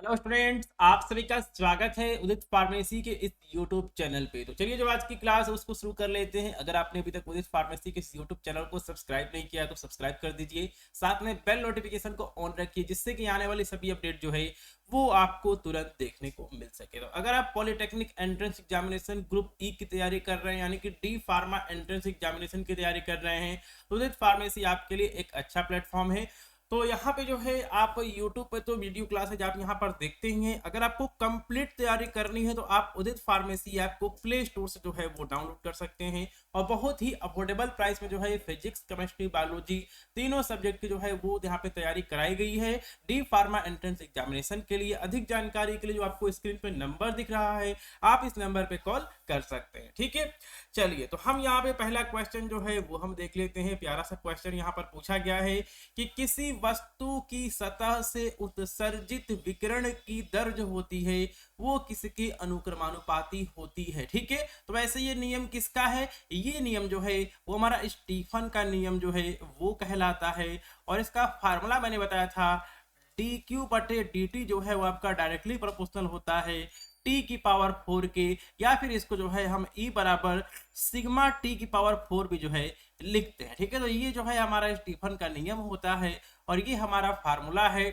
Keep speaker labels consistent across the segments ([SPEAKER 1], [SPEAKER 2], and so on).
[SPEAKER 1] Hello students, आप सभी का स्वागत है उदित फार्मेसी के इस यूट्यूब चैनल पे। तो चलिए जो आज की क्लास है उसको शुरू कर लेते हैं। अगर आपने अभी तक उदित फार्मेसी के इस यूट्यूब चैनल को सब्सक्राइब नहीं किया तो सब्सक्राइब कर दीजिए। साथ में बेल नोटिफिकेशन को ऑन रखिए जिससे कि आने वाली सभी अपडेट जो है वो आपको तुरंत देखने को मिल सके। तो अगर आप पॉलिटेक्निक एंट्रेंस एग्जामिनेशन ग्रुप ई की तैयारी कर रहे हैं यानी कि डी फार्मा एंट्रेंस एग्जामिनेशन की तैयारी कर रहे हैं तो उदित फार्मेसी आपके लिए एक अच्छा प्लेटफॉर्म है। तो यहाँ पे जो है आप YouTube पे तो वीडियो क्लासेज आप यहाँ पर देखते ही हैं। अगर आपको कंप्लीट तैयारी करनी है तो आप उदित फार्मेसी ऐप को प्ले स्टोर से जो है वो डाउनलोड कर सकते हैं और बहुत ही अफोर्डेबल प्राइस में जो है फिजिक्स केमिस्ट्री बायोलॉजी तीनों सब्जेक्ट की जो है वो यहाँ पे तैयारी कराई गई है डी फार्मा एंट्रेंस एग्जामिनेशन के लिए। अधिक जानकारी के लिए जो आपको स्क्रीन पे नंबर दिख रहा है आप इस नंबर पे कॉल कर सकते हैं। ठीक है, चलिए तो हम यहाँ पे पहला क्वेश्चन जो है वो हम देख लेते हैं। प्यारा सा क्वेश्चन यहाँ पर पूछा गया है कि किसी वस्तु की सतह से उत्सर्जित विकिरण की दर जो होती है वो किसके अनुक्रमानुपाती होती है। ठीक है, तो वैसे ये नियम किसका है? ये नियम जो है वो हमारा स्टीफन का नियम जो है वो कहलाता है और इसका फार्मूला मैंने बताया था डी क्यू बटे डी टी जो है वो आपका डायरेक्टली प्रोपोर्शनल होता है टी की पावर 4 के, या फिर इसको जो है हम ई बराबर सिग्मा टी की पावर 4 भी जो है लिखते हैं। ठीक है, तो ये जो है हमारा स्टीफन का नियम होता है और ये हमारा फार्मूला है।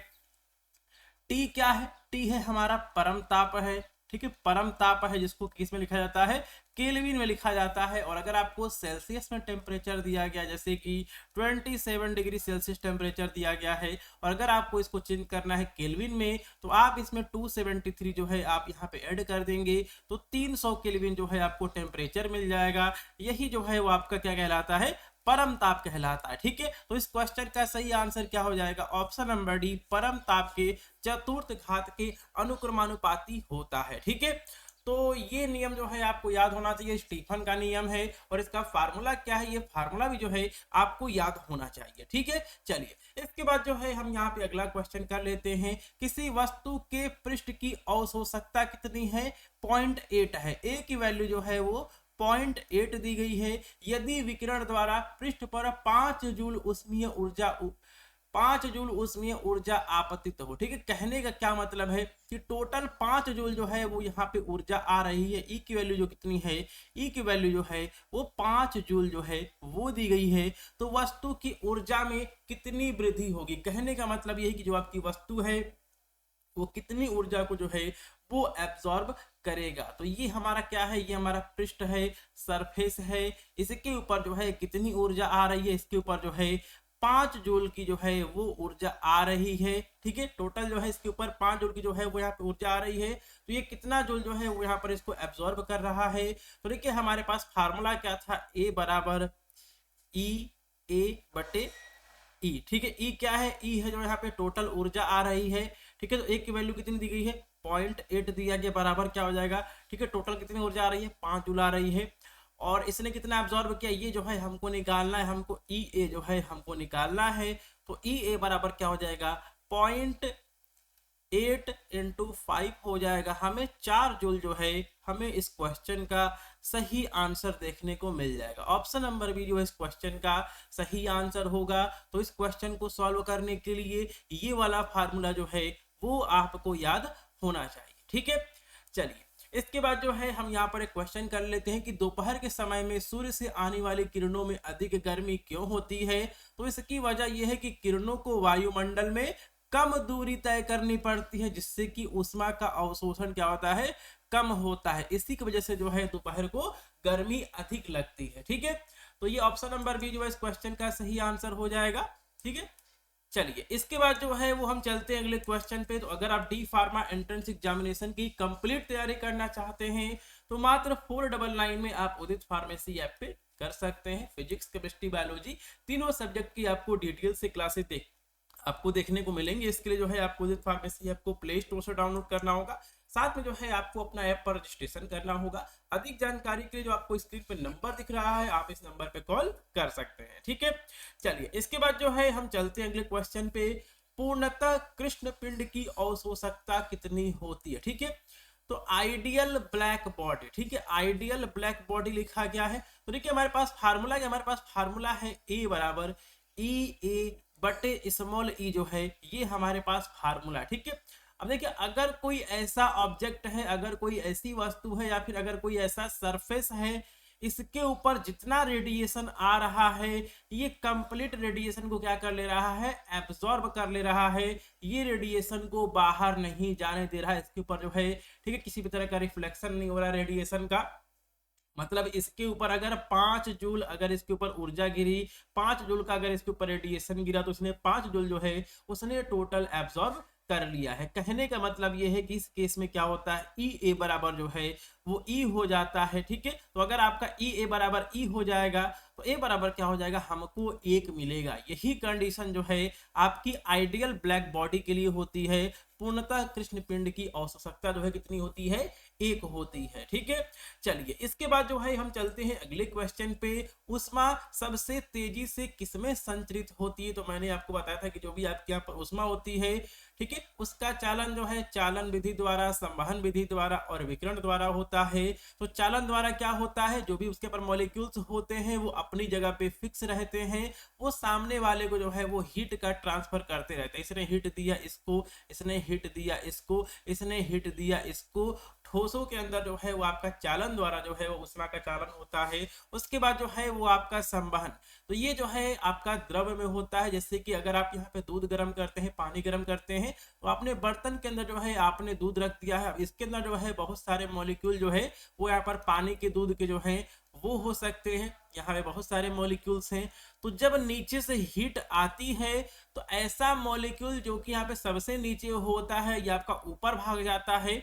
[SPEAKER 1] टी क्या है? टी है हमारा परम ताप है। ठीक है, परम ताप है जिसको किस में लिखा जाता है? केल्विन में लिखा जाता है। और अगर आपको सेल्सियस में टेम्परेचर दिया गया जैसे कि 27 डिग्री सेल्सियस टेम्परेचर दिया गया है और अगर आपको इसको चेंज करना है केल्विन में तो आप इसमें 273 जो है आप यहाँ पे ऐड कर देंगे तो 300 केल्विन जो है आपको टेम्परेचर मिल जाएगा। यही जो है वो आपका क्या कहलाता है? परम ताप कहलाता है। ठीक है, तो इस क्वेश्चन का सही आंसर क्या हो जाएगा? ऑप्शन नंबर डी, परम ताप के चतुर्थ घात के अनुक्रमानुपाती होता है। ठीक है, तो ये नियम जो है आपको याद होना चाहिए, स्टीफन का नियम है और इसका फार्मूला क्या है ये फार्मूला भी जो है आपको याद होना चाहिए। ठीक है, चलिए इसके बाद जो है हम यहाँ पे अगला क्वेश्चन कर लेते हैं। किसी वस्तु के पृष्ठ की अवशोषकता कितनी है? 0.8 है। ए की वैल्यू जो है वो 0.8 दी गई है। यदि विकिरण द्वारा पृष्ठ पर 5 जूल उष्मीय ऊर्जा आपतित हो। ठीक है, कहने का क्या मतलब है कि टोटल 5 जूल जो है वो यहाँ पे ऊर्जा आ रही है। ई की वैल्यू जो कितनी है? ई की वैल्यू जो है वो 5 जूल जो है वो दी गई है। तो वस्तु की ऊर्जा में कितनी वृद्धि होगी? कहने का मतलब यही कि जो आपकी वस्तु है वो कितनी ऊर्जा को जो है वो एब्जॉर्ब करेगा। तो ये हमारा क्या है? ये हमारा पृष्ठ है, सरफेस है। इसके ऊपर जो है कितनी ऊर्जा आ रही है? इसके ऊपर जो है 5 जूल की जो है वो ऊर्जा आ रही है। ठीक है, टोटल जो है इसके ऊपर 5 जूल की जो है वो यहाँ पे ऊर्जा आ रही है। तो ये कितना जूल जो है वो यहाँ पर इसको एब्जॉर्ब कर रहा है? तो देखिए हमारे पास फार्मूला क्या था? ए बराबर ई ए बटे ई। ठीक है, ई क्या है? ई है जो यहाँ पे टोटल ऊर्जा आ रही है। ठीक है, तो ए की वैल्यू कितनी दी गई है? 0.8 दिया गया, बराबर क्या हो जाएगा? ठीक है, टोटल कितनी ऊर्जा आ रही है? 5 जूल आ रही है और इसने कितना एब्जॉर्ब किया ये जो है हमको निकालना है। हमको ई ए जो है हमको निकालना है। तो ई ए बराबर क्या हो जाएगा? 0.8 इंटू 5 हो जाएगा। हमें 4 जूल जो है हमें इस क्वेश्चन का सही आंसर देखने को मिल जाएगा। ऑप्शन नंबर बी जो है इस क्वेश्चन का सही आंसर होगा। तो इस क्वेश्चन को सॉल्व करने के लिए ये वाला फार्मूला जो है वो आपको याद होना चाहिए। ठीक है, चलिए इसके बाद जो है हम यहाँ पर एक क्वेश्चन कर लेते हैं कि दोपहर के समय में सूर्य से आने वाली किरणों में अधिक गर्मी क्यों होती है? तो इसकी वजह यह है कि किरणों को वायुमंडल में कम दूरी तय करनी पड़ती है जिससे कि ऊष्मा का अवशोषण क्या होता है? कम होता है। इसी की वजह से जो है दोपहर को गर्मी अधिक लगती है। ठीक है, तो ये ऑप्शन नंबर बी जो है इस क्वेश्चन का सही आंसर हो जाएगा। ठीक है, चलिए इसके बाद जो है वो हम चलते हैं अगले क्वेश्चन पे। तो अगर आप डी फार्मा एंट्रेंस एग्जामिनेशन की कंप्लीट तैयारी करना चाहते हैं तो मात्र 499 में आप उदित फार्मेसी ऐप पे कर सकते हैं। फिजिक्स केमिस्ट्री बायोलॉजी तीनों सब्जेक्ट की आपको डिटेल से क्लासेस आपको देखने को मिलेंगे। इसके लिए जो है आपको उदित फार्मेसी ऐप को प्ले स्टोर से डाउनलोड करना होगा। साथ में जो है आपको अपना ऐप पर रजिस्ट्रेशन करना होगा। अधिक जानकारी के लिए जो आपको स्क्रीन पे नंबर दिख रहा है आप इस नंबर पे कॉल कर सकते हैं। ठीक है, चलिए इसके बाद जो है हम चलते हैं अगले क्वेश्चन पे। पूर्णतः कृष्ण पिंड की अवशोषकता कितनी होती है? ठीक है, तो आइडियल ब्लैक बॉडी। ठीक है, आइडियल ब्लैक बॉडी लिखा गया है। तो देखिए हमारे पास फार्मूला क्या? हमारे पास फार्मूला है ए बराबर ई ए बटे स्मॉल ई जो है ये हमारे पास फार्मूला। ठीक है, अब देखिए, अगर कोई ऐसा ऑब्जेक्ट है, अगर कोई ऐसी वस्तु है, या फिर अगर कोई ऐसा सरफेस है, इसके ऊपर जितना रेडिएशन आ रहा है, ये कंप्लीट रेडिएशन को क्या कर ले रहा है, एब्जॉर्ब कर ले रहा है। ये रेडिएशन को बाहर नहीं जाने दे रहा है, इसके ऊपर जो है, ठीक है, किसी भी तरह का रिफ्लेक्शन नहीं हो रहा रेडिएशन का। मतलब इसके ऊपर अगर 5 जूल अगर इसके ऊपर ऊर्जा गिरी, 5 जूल का अगर इसके ऊपर रेडिएशन गिरा, तो उसने 5 जूल जो है उसने टोटल एब्जॉर्ब कर लिया है। कहने का मतलब ये है कि इस केस में क्या होता है, ई ए बराबर जो है वो ई हो जाता है। ठीक है, तो अगर आपका ई ए बराबर ई हो जाएगा, तो ए बराबर क्या हो जाएगा, हमको 1 मिलेगा। यही कंडीशन जो है आपकी आइडियल ब्लैक बॉडी के लिए होती है। पूर्णतः कृष्ण पिंड की औसकता जो है कितनी होती है, 1 होती है। ठीक है, चलिए इसके बाद जो है हम चलते हैं अगले क्वेश्चन पे। ऊष्मा सबसे तेजी से किसमें संचरित होती है? तो मैंने आपको बताया था कि जो भी आपके यहाँ पर ऊष्मा होती है, ठीक है, उसका चालन जो है चालन विधि द्वारा, संवहन विधि द्वारा और विकिरण द्वारा होता है। तो चालन द्वारा क्या होता है, जो भी उसके पर मॉलिक्यूल्स होते हैं वो अपनी जगह पे फिक्स रहते हैं, वो सामने वाले को जो है वो हीट का ट्रांसफर करते रहते हैं। इसने हीट दिया इसको, इसने हीट दिया इसको, इसने हीट दिया इसको। ठोसों के अंदर जो है वो आपका चालन द्वारा जो है वो ऊष्मा का चालन होता है। उसके बाद जो है वो आपका संवहन, तो ये जो है आपका द्रव में होता है। जैसे कि अगर आप यहाँ पे दूध गर्म करते हैं, पानी गर्म करते हैं, तो आपने बर्तन के अंदर जो है आपने दूध रख दिया है, इसके अंदर जो है बहुत सारे मॉलिक्यूल जो है वो यहाँ पर पानी के दूध के जो है वो हो सकते हैं। यहाँ पे बहुत सारे मॉलिक्यूल्स हैं। तो जब नीचे से हीट आती है, तो ऐसा मॉलिक्यूल जो कि यहाँ पे सबसे नीचे होता है ये आपका ऊपर भाग जाता है,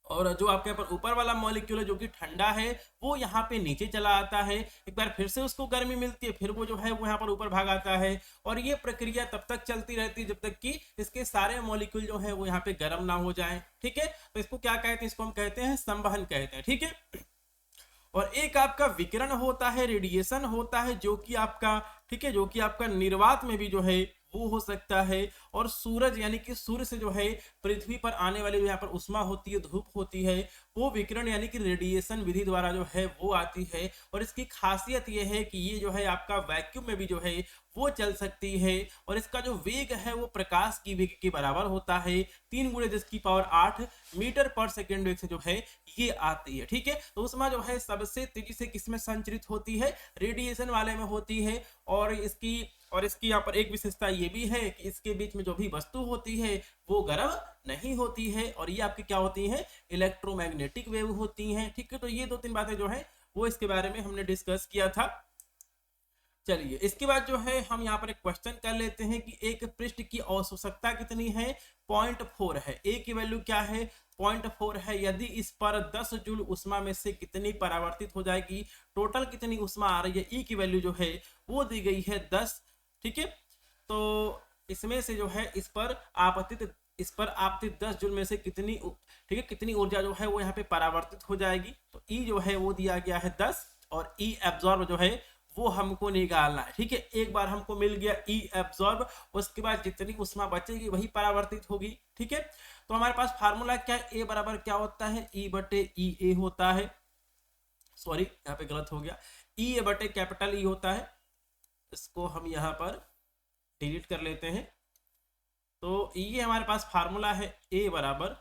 [SPEAKER 1] और जो आपके यहाँ पर ऊपर वाला मॉलिक्यूल है जो कि ठंडा है वो यहाँ पे नीचे चला आता है। एक बार फिर से उसको गर्मी मिलती है, फिर वो जो है वो यहाँ पर ऊपर भाग आता है, और ये प्रक्रिया तब तक चलती रहती है जब तक कि इसके सारे मॉलिक्यूल जो है वो यहाँ पे गर्म ना हो जाए। ठीक है, तो इसको क्या कहते हैं, इसको हम कहते हैं संवहन कहते हैं। ठीक है, और एक आपका विकिरण होता है, रेडिएशन होता है, जो कि आपका, ठीक है, जो कि आपका निर्वात में भी जो है वो हो सकता है। और सूरज यानी कि सूर्य से जो है पृथ्वी पर आने वाली जो यहाँ पर ऊष्मा होती है, धूप होती है, वो विकिरण यानी कि रेडिएशन विधि द्वारा जो है वो आती है। और इसकी खासियत ये है कि ये जो है आपका वैक्यूम में भी जो है वो चल सकती है, और इसका जो वेग है वो प्रकाश की वेग के बराबर होता है। 3 × 10⁸ मीटर पर सेकेंड वेग से जो है ये आती है। ठीक है, तो ऊष्मा जो है सबसे तेजी से किसमें संचरित होती है, रेडिएशन वाले में होती है। और इसकी यहाँ पर एक विशेषता ये भी है कि इसके बीच में जो भी वस्तु होती है वो गर्म नहीं होती है, और ये आपकी क्या होती है, इलेक्ट्रोमैग्नेटिक वेव होती हैं। ठीक है, तो ये 2-3 बातें जो है वो इसके बारे में हमने डिस्कस किया था। चलिए इसके बाद जो है हम यहाँ पर एक क्वेश्चन कर लेते हैं कि एक पृष्ठ की औसकता कितनी है, 0.4 है। ए की वैल्यू क्या है, 0.4 है। यदि इस पर 10 जूल उष्मा में से कितनी परावर्तित हो जाएगी, टोटल कितनी उष्मा आ रही है, ई की वैल्यू जो है वो दी गई है 10। ठीक है, तो इसमें से जो है इस पर आपतित 10 जूल में से कितनी, ठीक है, कितनी ऊर्जा जो है वो यहाँ पे परावर्तित हो जाएगी। तो ई जो है वो दिया गया है 10, और ई एब्जॉर्ब जो है वो हमको निकालना है। ठीक है, एक बार हमको मिल गया ई एब्जॉर्ब, उसके बाद जितनी उष्मा बचेगी वही परावर्तित होगी। ठीक है, तो हमारे पास फार्मूला क्या है, ए बराबर क्या होता है, ई बटे ई ए होता है। सॉरी यहाँ पे गलत हो गया, ई ए बटे कैपिटल ई होता है। इसको हम यहाँ पर डिलीट कर लेते हैं। तो ये हमारे पास फार्मूला है, ए बराबर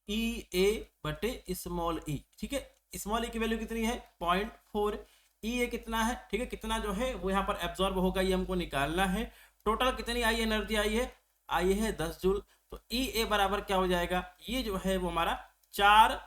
[SPEAKER 1] ई ए बटे स्मॉल ई। ठीक है, स्मॉल ई की वैल्यू कितनी है, 0.4। ई ए कितना है, ठीक है, कितना जो है वो यहाँ पर एब्जॉर्ब होगा ये हमको निकालना है। टोटल कितनी आई एनर्जी आई है 10 जूल। तो ई ए बराबर क्या हो जाएगा, ये जो है वो हमारा 4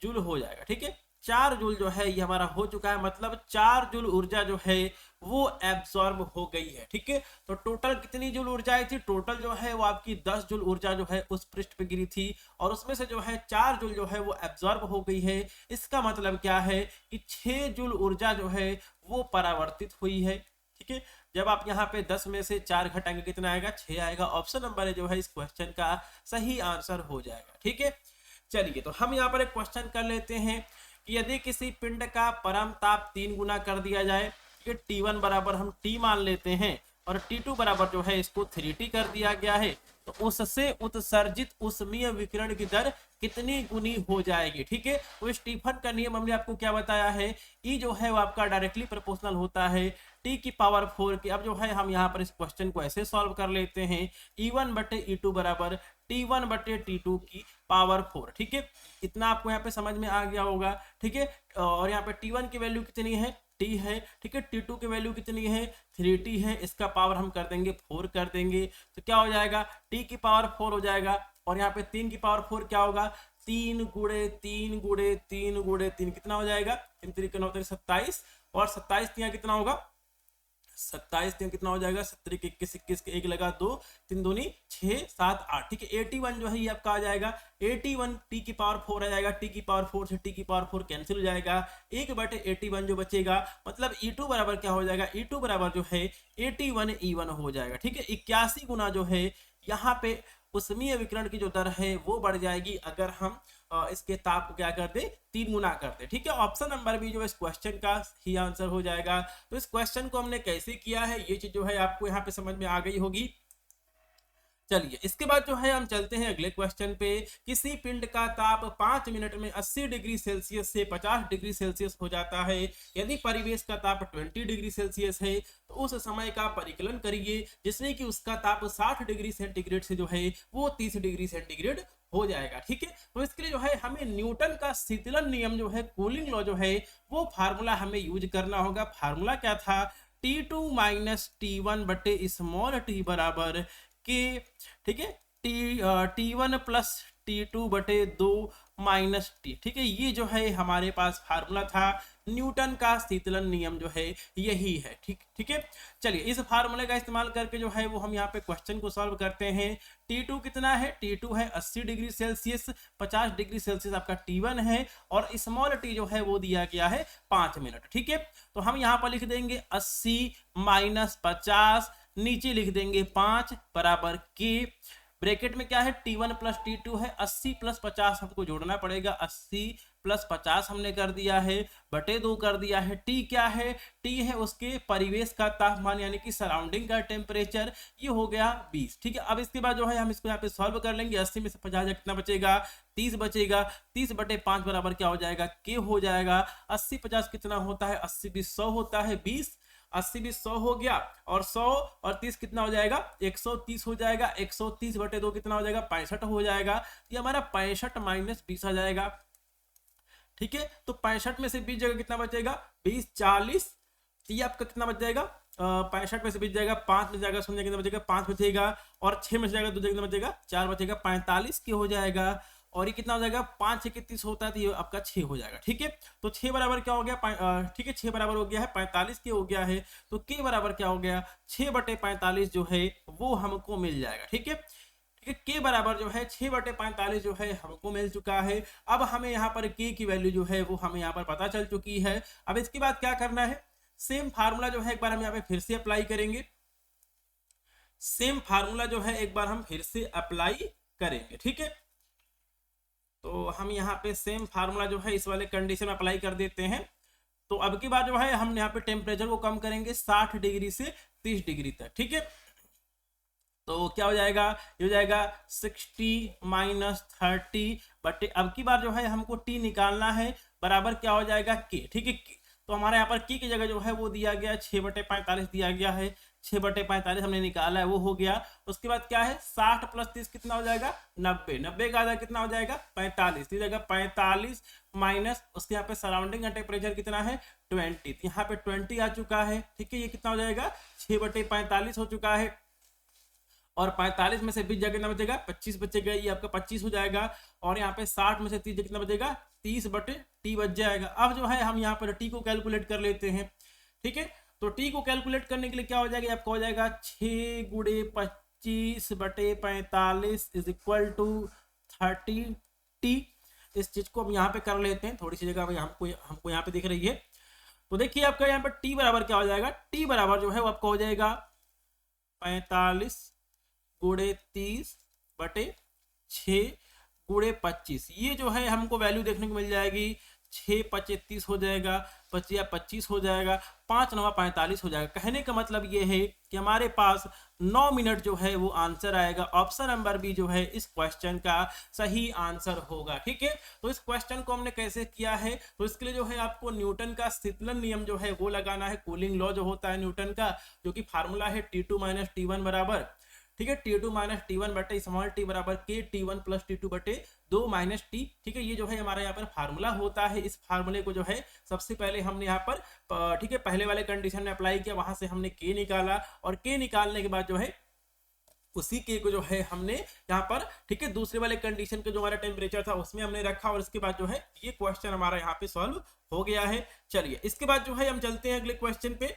[SPEAKER 1] जूल हो जाएगा। ठीक है, 4 जूल जो है ये हमारा हो चुका है, मतलब 4 जूल ऊर्जा जो है वो एब्जॉर्ब हो गई है। ठीक है, तो टोटल कितनी जूल ऊर्जा आई थी, टोटल जो है वो आपकी 10 जूल ऊर्जा जो है उस पृष्ठ पे गिरी थी, और उसमें से जो है 4 जूल जो है वो एब्जॉर्ब हो गई है। इसका मतलब क्या है कि 6 जूल ऊर्जा जो है वो परावर्तित हुई है। ठीक है, जब आप यहाँ पे 10 में से 4 घटाएंगे कितना आएगा, 6 आएगा। ऑप्शन नंबर जो है इस क्वेश्चन का सही आंसर हो जाएगा। ठीक है, चलिए तो हम यहाँ पर एक क्वेश्चन कर लेते हैं कि यदि किसी पिंड का परम ताप 3 गुना कर दिया जाए, T1 बराबर हम T मान लेते हैं, और T2 बराबर जो है इसको 3T कर दिया गया है। तो उससे उत्सर्जित उष्मीय विकिरण की दर कितनी गुनी हो जाएगी। ठीक है, तो स्टीफन का नियम हमने आपको क्या बताया है, ई जो है वो आपका डायरेक्टली प्रोपोर्शनल होता है टी की पावर 4 की। अब जो है हम यहाँ पर इस क्वेश्चन को ऐसे सॉल्व कर लेते हैं, E1 बटे E2 बराबर T1 बटे T2 की पावर 4। ठीक है, इतना आपको यहाँ पे समझ में आ गया होगा। ठीक है, और यहाँ पे T1 की वैल्यू कितनी है, T है। ठीक है, T2 की वैल्यू कितनी है, 3T है। इसका पावर हम कर देंगे 4 कर देंगे, तो क्या हो जाएगा, T की पावर 4 हो जाएगा। और यहाँ पे 3 की पावर 4 क्या होगा, 3 गुणे 3 गुणे 3 गुणे 3 कितना हो जाएगा, 3 3 27, और 27 यहाँ कितना होगा, 27 कितना हो जाएगा, 17 के 21 21 के 1 लगा 2 3 दूनी 6 7 8। ठीक है, 81 जो है ये आपका आ जाएगा, 81 टी की पावर 4 आ जाएगा। टी की पावर 4 से टी की पावर 4 कैंसिल हो जाएगा, 1 बटे 81 जो बचेगा, मतलब E2 बराबर क्या हो जाएगा, E2 बराबर जो है 81 E1 हो जाएगा। ठीक है, 81 गुना जो है यहाँ पे उष्मीय विकिरण की जो दर है वो बढ़ जाएगी अगर हम इसके ताप को क्या कर दे, 3 गुना कर दे। ठीक है, ऑप्शन नंबर बी जो इस क्वेश्चन का ही आंसर हो जाएगा। तो इस क्वेश्चन को हमने कैसे किया है ये चीज जो है आपको यहाँ पे समझ में आ गई होगी। चलिए इसके बाद जो है हम चलते हैं अगले क्वेश्चन पे। किसी पिंड का ताप 5 मिनट में 80 डिग्री सेल्सियस से 50 डिग्री सेल्सियस हो जाता है। यदि परिवेश का ताप 20 डिग्री सेल्सियस है तो उस समय का परिकलन करिए जिसमें कि उसका ताप 60 डिग्री सेंटीग्रेड से जो है वो 30 डिग्री सेंटीग्रेड हो जाएगा। ठीक है, तो इसके लिए जो है हमें न्यूटन का शीतलन नियम जो है, कूलिंग लॉ जो है, वो फार्मूला हमें यूज करना होगा। फार्मूला क्या था, T2 माइनस T1 बटे स्मॉल टी बराबर के। ठीक है, T1 प्लस T2 बटे 2 माइनस टी। ठीक है, ये जो है हमारे पास फार्मूला था, न्यूटन का शीतलन नियम जो है यही है। ठीक है, चलिए इस फार्मूले का इस्तेमाल करके जो है वो हम यहाँ पे क्वेश्चन को सॉल्व करते हैं। T2 कितना है, T2 है 80 डिग्री सेल्सियस, 50 डिग्री सेल्सियस आपका T1 है, और स्मॉल टी जो है वो दिया गया है 5 मिनट। ठीक है, तो हम यहाँ पर लिख देंगे 80 माइनस 50, नीचे लिख देंगे 5 बराबर के। ब्रैकेट में क्या है, T1 प्लस T2 है, 80 प्लस 50 हमको जोड़ना पड़ेगा, 80 प्लस 50 हमने कर दिया है, बटे 2 कर दिया है। T क्या है, T है उसके परिवेश का तापमान यानी कि सराउंडिंग का टेम्परेचर, ये हो गया 20। ठीक है, अब इसके बाद जो है हम इसको यहाँ पे सॉल्व कर लेंगे। 80 में से 50 कितना बचेगा, 30 बचेगा, 30 बटे 5 बराबर क्या हो जाएगा, के हो जाएगा। 80 50 कितना होता है, 80 20 100 होता है, 20 80 20 100 हो गया, और 100 और 30 कितना हो जाएगा, 130 हो जाएगा। 130 बटे 2 कितना हो जाएगा, 65 हो जाएगा। ये हमारा 65 माइनस 20 आ जाएगा। ठीक है, तो 65 में से 20 जगह कितना बचेगा, 20 40, ये आपका कितना बच जाएगा, 65 में से 20 जाएगा, 5 में जाएगा, 0 कितना बचेगा, 5 बचेगा, और 6 में से जाएगा 2 कितना बचेगा, 4 बचेगा, 45 के हो जाएगा। और ये कितना हो जाएगा, 5 6 30 होता है, तो ये आपका 6 हो जाएगा। ठीक है, तो 6 बराबर क्या हो गया, ठीक है 6 बराबर हो गया है 45 के हो गया है, तो के बराबर क्या हो गया, 6 बटे 45 जो है वो हमको मिल जाएगा। ठीक है, ठीक है, के बराबर जो है 6 बटे 45 जो है हमको मिल चुका है। अब हमें यहाँ पर के की वैल्यू जो है वो हमें यहाँ पर पता चल चुकी है। अब इसके बाद क्या करना है, सेम फार्मूला जो है एक बार हम यहाँ पे फिर से अप्लाई करेंगे। सेम फार्मूला जो है एक बार हम फिर से अप्लाई करेंगे। ठीक है, तो हम यहाँ पे सेम फार्मूला जो है इस वाले कंडीशन में अप्लाई कर देते हैं। तो अब की बार जो है हम यहाँ पे टेम्परेचर को कम करेंगे 60 डिग्री से 30 डिग्री तक। ठीक है, तो क्या हो जाएगा, ये हो जाएगा 60 माइनस 30 बटे, अब की बार जो है हमको टी निकालना है, बराबर क्या हो जाएगा, के। ठीक है, तो हमारे यहाँ पर की जगह जो है वो दिया गया 6 बटे 45 दिया गया है, 6 बटे 45 हमने निकाला है, वो हो गया। उसके बाद क्या है, 60 प्लस 30 कितना हो जाएगा, 90, 90 का आधा कितना हो जाएगा, 45, तो जगह 45 माइनस उसके यहाँ पे सराउंडिंग का टेम्परेचर कितना है 20, तो यहाँ पे 20 आ चुका है। ठीक है, ये कितना हो जाएगा, 6 बटे 45 हो चुका है, और 45 में से 20 जगह कितना बचेगा, 25 बचेगा, ये आपका 25 हो जाएगा। और यहाँ पे 60 में से 30 कितना बचेगा, 30 बटे टी बच जाएगा। अब जो है हम यहाँ पर टी को कैलकुलेट कर लेते हैं। ठीक है, तो टी को कैलकुलेट करने के लिए क्या हो जाएगा, आपका हो जाएगा 6 गुणे 25 बटे 45 इज इक्वल टू 30 टी। इस चीज को हम यहाँ पे कर लेते हैं, थोड़ी सी जगह हमको यहाँ पे दिख रही है। तो देखिए आपका यहाँ पर टी बराबर क्या हो जाएगा, टी बराबर जो है वो आपका हो जाएगा 45 गुणे 30 बटे 6 गुणे 25। ये जो है हमको वैल्यू देखने को मिल जाएगी 6 5 30 हो जाएगा, 25 25 हो जाएगा, 5 9 45 हो जाएगा। कहने का मतलब ये है कि हमारे पास 9 मिनट जो है वो आंसर आएगा। ऑप्शन नंबर बी जो है इस क्वेश्चन का सही आंसर होगा। ठीक है, तो इस क्वेश्चन को हमने कैसे किया है, तो इसके लिए जो है आपको न्यूटन का शीतलन नियम जो है वो लगाना है, कूलिंग लॉ जो होता है न्यूटन का, जो कि फार्मूला है T2 - T1 बराबर, ठीक है, T2 - T1 बटे स्मॉल टी बराबर के T1 + T2 बटे 2 - T। ठीक है, ये जो है हमारा यहाँ पर फार्मूला होता है। इस फार्मूले को जो है सबसे पहले हमने यहाँ पर ठीक है पहले वाले कंडीशन में अप्लाई किया, वहां से हमने के निकाला, और के निकालने के बाद जो है उसी के को जो है हमने यहाँ पर ठीक है दूसरे वाले कंडीशन के जो हमारा टेम्परेचर था उसमें हमने रखा, और इसके बाद जो है ये क्वेश्चन हमारा यहाँ पे सॉल्व हो गया है। चलिए इसके बाद जो है हम चलते हैं अगले क्वेश्चन पे।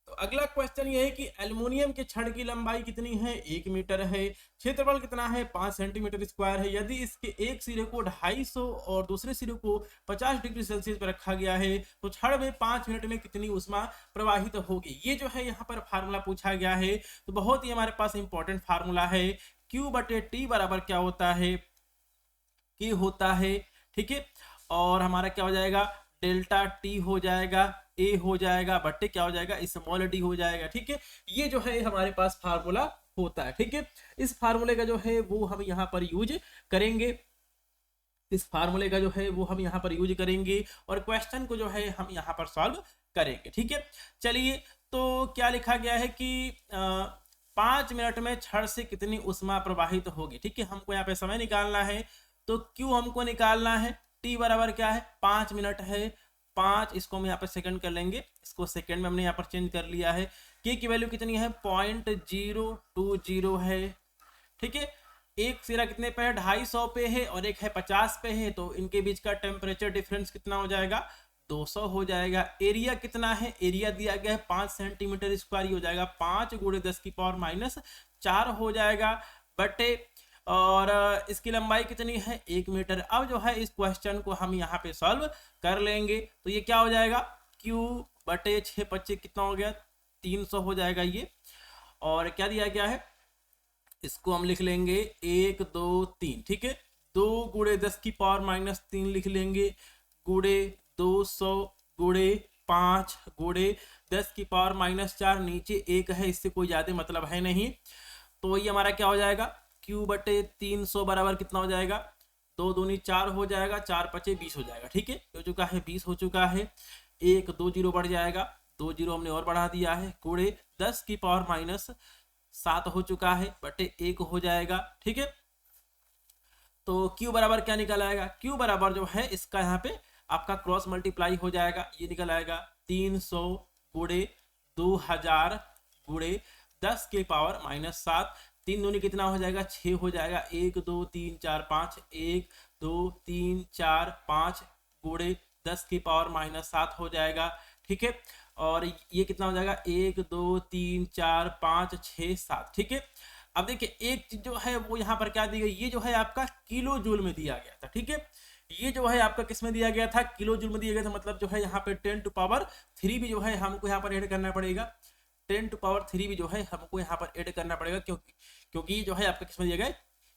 [SPEAKER 1] तो अगला क्वेश्चन ये है कि एल्युमिनियम के छड़ की लंबाई कितनी है, 1 मीटर है, क्षेत्रफल कितना है, 5 सेंटीमीटर स्क्वायर है। यदि इसके एक सिरे को 250 और दूसरे सिरे को 50 डिग्री सेल्सियस पर रखा गया है तो छड़ में 5 मिनट में कितनी ऊष्मा प्रवाहित होगी। ये जो है यहाँ पर फार्मूला पूछा गया है, तो बहुत ही हमारे पास इंपॉर्टेंट फार्मूला है। Q/T बराबर क्या होता है, K होता है, ठीक है, और हमारा क्या हो जाएगा, डेल्टा T हो जाएगा, A हो जाएगा, बट्टे क्या हो जाएगा, स्मॉल d हो जाएगा। ठीक है, ये जो है हमारे पास फार्मूला होता है। ठीक है, इस फार्मूले का जो है वो हम यहाँ पर यूज करेंगे, इस फार्मूले का जो है वो हम यहाँ पर यूज करेंगे, और क्वेश्चन को जो है हम यहाँ पर सॉल्व करेंगे। ठीक है, चलिए तो क्या लिखा गया है कि 5 मिनट में छड़ से कितनी ऊष्मा प्रवाहित होगी। ठीक है, हमको यहाँ पे समय निकालना है, तो Q हमको निकालना है, T बराबर क्या है, 5 मिनट है, 5 इसको हम यहाँ पर सेकंड कर लेंगे, इसको सेकंड में हमने यहाँ पर चेंज कर लिया है। K की वैल्यू कितनी है, 0.020 है। ठीक है, एक सिरा कितने पे है, 250 पे है, और एक है 50 पे है, तो इनके बीच का टेम्परेचर डिफरेंस कितना हो जाएगा, 200 हो जाएगा। एरिया कितना है, एरिया दिया गया है 5 सेंटीमीटर स्क्वायर, हो जाएगा 5 × 10⁻⁴ हो जाएगा, बटे और इसकी लंबाई कितनी है, 1 मीटर। अब जो है इस क्वेश्चन को हम यहाँ पे सॉल्व कर लेंगे, तो ये क्या हो जाएगा, Q/6 25 कितना हो गया, 300 हो जाएगा ये, और क्या दिया गया है, इसको हम लिख लेंगे 1 2 3। ठीक है, 2 × 10⁻³ लिख लेंगे, गुणे 200 गुणे 5 गुणे 10⁻⁴, नीचे 1 है, इससे कोई ज्यादा मतलब है नहीं, तो ये हमारा क्या हो जाएगा, Q/300 बराबर कितना हो जाएगा, 2 दूनी 4 हो जाएगा, 4 5 20 हो जाएगा। ठीक है, हो चुका है 20 हो चुका है, 1 2 0 बढ़ जाएगा, 2 0 हमने और बढ़ा दिया है, गुणे 10⁻⁷ हो चुका है, बटे 1 हो जाएगा। ठीक है, तो Q बराबर क्या निकल आएगा, Q बराबर जो है इसका यहाँ पे आपका क्रॉस मल्टीप्लाई हो जाएगा, ये निकल आएगा 300 गुणे 2000 गुणे 10⁻⁷, 3 दूनी कितना हो जाएगा, 6 हो जाएगा, 1 2 3 4 5, 1 2 3 4 5 गुणे 10⁻⁷ हो जाएगा। ठीक है, और ये कितना हो जाएगा, 1 2 3 4 5 6 7। ठीक है, अब देखिए एक चीज जो है वो यहाँ पर क्या दी गई, ये जो है आपका किलो जूल में दिया गया था। ठीक है, ये जो है आपका किस में दिया गया था, किलो जूल में दिया गया था, मतलब जो है यहाँ पे 10⁻³ भी जो है हमको यहाँ पर ऐड करना पड़ेगा, 10⁻³ भी जो है हमको यहाँ पर ऐड करना पड़ेगा, क्योंकि जो है आपका किस में दिया गया,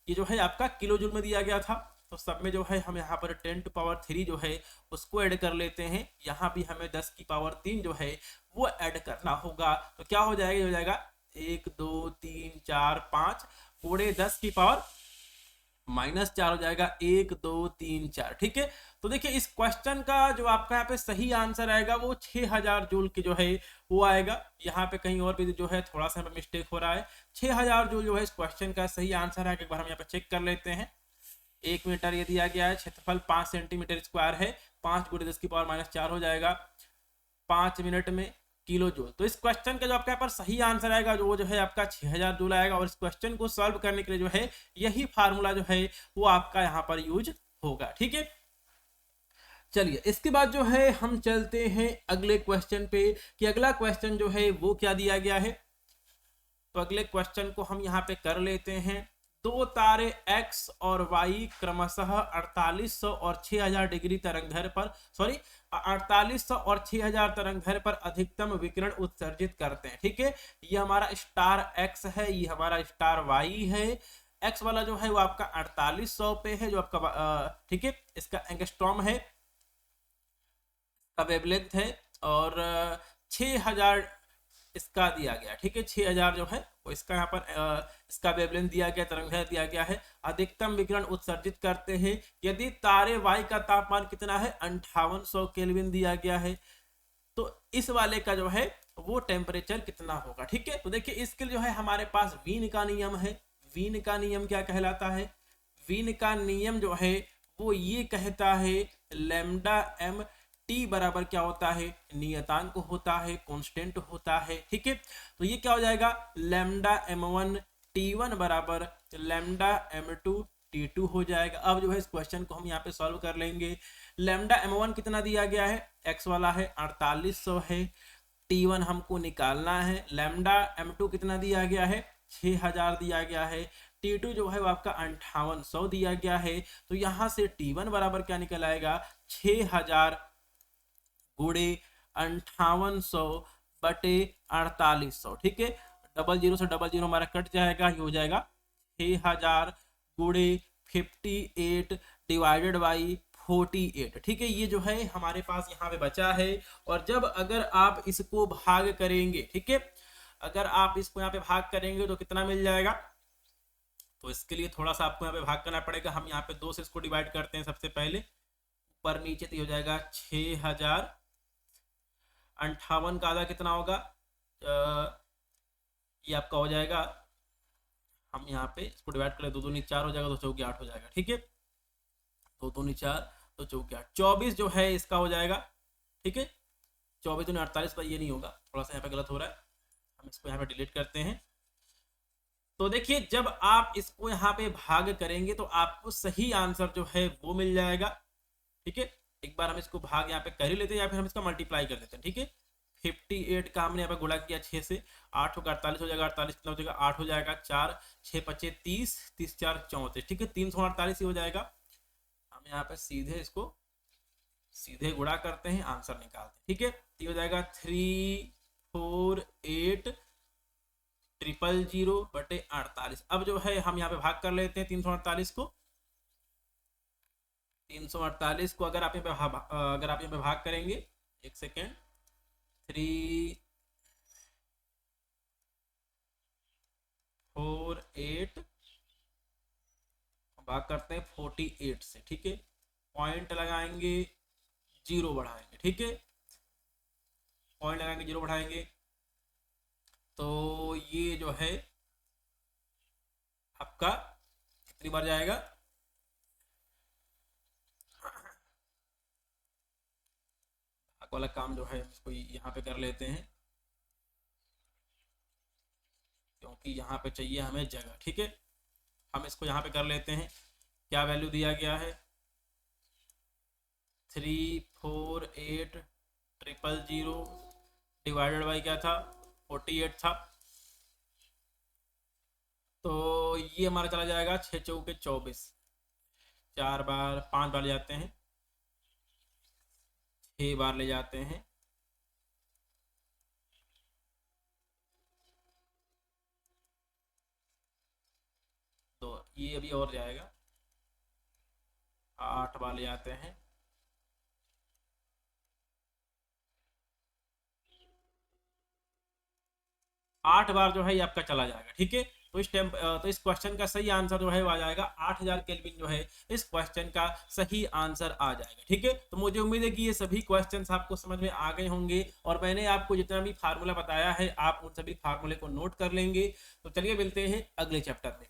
[SPEAKER 1] ये जो है आपका किलो जूल में दिया गया था, तो सब में जो है हम यहाँ पर 10⁻³ जो है उसको ऐड कर लेते हैं, यहाँ भी हमें 10⁻³ जो है वो ऐड करना होगा, तो क्या हो जाएगा, हो जाएगा 1 2 3 4 5 गुणे 10⁻⁻⁴ हो जाएगा, 1 2 3 4। ठीक है, तो देखिए इस क्वेश्चन का जो आपका यहाँ पे सही आंसर आएगा वो 6000 जूल की जो है वो आएगा। यहाँ पे कहीं और भी जो है थोड़ा सा मिस्टेक हो रहा है, 6000 जूल जो है इस क्वेश्चन का सही आंसर है। एक बार हम यहाँ पे चेक कर लेते हैं, 1 मीटर ये दिया गया है, क्षेत्रफल 5 सेंटीमीटर स्क्वायर है, 5 × 10⁻⁴ हो जाएगा 5 मिनट में किलो जूल। तो इस क्वेश्चन का जो आपका यहाँ पर सही आंसर आएगा वो जो है आपका 6000 जूल आएगा, और इस क्वेश्चन को सॉल्व करने के लिए जो है यही फार्मूला जो है वो आपका यहाँ पर यूज होगा। ठीक है, चलिए इसके बाद जो है हम चलते हैं अगले क्वेश्चन पे कि अगला क्वेश्चन जो है वो क्या दिया गया है। तो अगले क्वेश्चन को हम यहाँ पे कर लेते हैं, 2 तारे X और Y क्रमशः 4800 और 6000 डिग्री तरंगदैर्घ्य पर 4800 और 6000 तरंगदैर्घ्य पर अधिकतम विकिरण उत्सर्जित करते हैं। ठीक है, ये हमारा स्टार X है, ये हमारा स्टार Y है। X वाला जो है वो आपका 4800 पे है जो आपका, ठीक है, इसका एंगस्ट्रॉम है, का वेवलेंथ है और 6000 इसका दिया गया, ठीक है। 6000 जो है वो इसका यहाँ पर इसका वेवलेंथ दिया गया, तरंग दिया गया है। अधिकतम विकिरण उत्सर्जित करते हैं यदि तारे वाई का तापमान कितना है 5800 केल्विन दिया गया है, तो इस वाले का जो है वो टेम्परेचर कितना होगा, ठीक है। तो देखिए इसके लिए जो है हमारे पास वीन का नियम है। वीन का नियम क्या कहलाता है? वीन का नियम जो है वो ये कहता है लैम्डा एम टी बराबर क्या होता है? नियतांक होता है, कांस्टेंट होता है, ठीक है। तो ये क्या हो जाएगा? लैम्डा m1 t1 बराबर लैम्डा m2 t2 हो जाएगा। अब जो है इस क्वेश्चन को हम यहाँ पे सॉल्व कर लेंगे। लैम्डा m1 कितना दिया गया है? x वाला है 4800 है। t1 हमको निकालना है। लैम्डा m2 कितना दिया गया है? 6000 दिया गया है। t2 जो है वो आपका 5800 दिया गया है। तो यहाँ से t1 बराबर क्या निकल आएगा? 6000 गुणे 5800 बटे 4800, ठीक है। डबल जीरो से डबल जीरो हमारा कट जाएगा, ये हो जाएगा 6000 गुणे 58 डिवाइडेड बाई 48, ठीक है। ये जो है हमारे पास यहाँ पे बचा है। और जब अगर आप इसको भाग करेंगे, ठीक है, अगर आप इसको यहाँ पे भाग करेंगे तो कितना मिल जाएगा? तो इसके लिए थोड़ा सा आपको यहाँ पे भाग करना पड़ेगा। हम यहाँ पे 2 से इसको डिवाइड करते हैं सबसे पहले, ऊपर नीचे, तो हो जाएगा 6000। 58 का आधा कितना होगा? ये आपका हो जाएगा, हम यहाँ पे इसको डिवाइड करें, 2 दूनी 4 हो जाएगा, 2 चौके 8 हो जाएगा, ठीक है। 2 दूनी 4, 2 चौके 8, 24 जो है इसका हो जाएगा, ठीक है। 24 दूनी 48 पर ये नहीं होगा, थोड़ा सा यहाँ पे गलत हो रहा है, हम इसको यहाँ पे डिलीट करते हैं। तो देखिए जब आप इसको यहाँ पे भाग करेंगे तो आपको सही आंसर जो है वो मिल जाएगा, ठीक है। एक बार हम इसको भाग यहाँ पे कर ही लेते हैं या फिर हम इसका मल्टीप्लाई कर देते हैं, ठीक है। 58 का हमने यहाँ पे गुणा किया 6 से, 8 होगा 48 हो जाएगा, 48 कितना हो जाएगा? 8 हो जाएगा, 4 6 25 30, 30 4 34, ठीक है। 348 ही हो जाएगा। हम यहाँ पे सीधे इसको सीधे गुणा करते हैं, आंसर निकालते हैं, ठीक है। ये हो जाएगा 348 000 बटे 48। अब जो है हम यहाँ पे भाग कर लेते हैं 348 को। 348 को अगर आप यहाँ पे भाग करेंगे, एक सेकेंड, 348 भाग करते हैं 48 से, ठीक है। पॉइंट लगाएंगे, 0 बढ़ाएंगे, ठीक है। पॉइंट लगाएंगे, 0 बढ़ाएंगे, तो ये जो है आपका कितनी बार जाएगा? भाग वाला काम जो है इसको यहाँ पे कर लेते हैं, क्योंकि यहाँ पे चाहिए हमें जगह, ठीक है। हम इसको यहाँ पे कर लेते हैं। क्या वैल्यू दिया गया है? 348 000 डिवाइडेड बाई क्या था? 48 था। तो ये हमारा चला जाएगा 6 चौके 24, 4 बार 5 बार ले जाते हैं, 6 बार ले जाते हैं, तो ये अभी और जाएगा, 8 बार ले जाते हैं, 8 बार जो है ये आपका चला जाएगा, ठीक है। तो इस क्वेश्चन का सही आंसर जो है वो आ जाएगा 8000 केल्विन, जो है इस क्वेश्चन का सही आंसर आ जाएगा, ठीक है। तो मुझे उम्मीद है कि ये सभी क्वेश्चंस आपको समझ में आ गए होंगे और मैंने आपको जितना भी फार्मूला बताया है आप उन सभी फार्मूले को नोट कर लेंगे। तो चलिए मिलते हैं अगले चैप्टर में।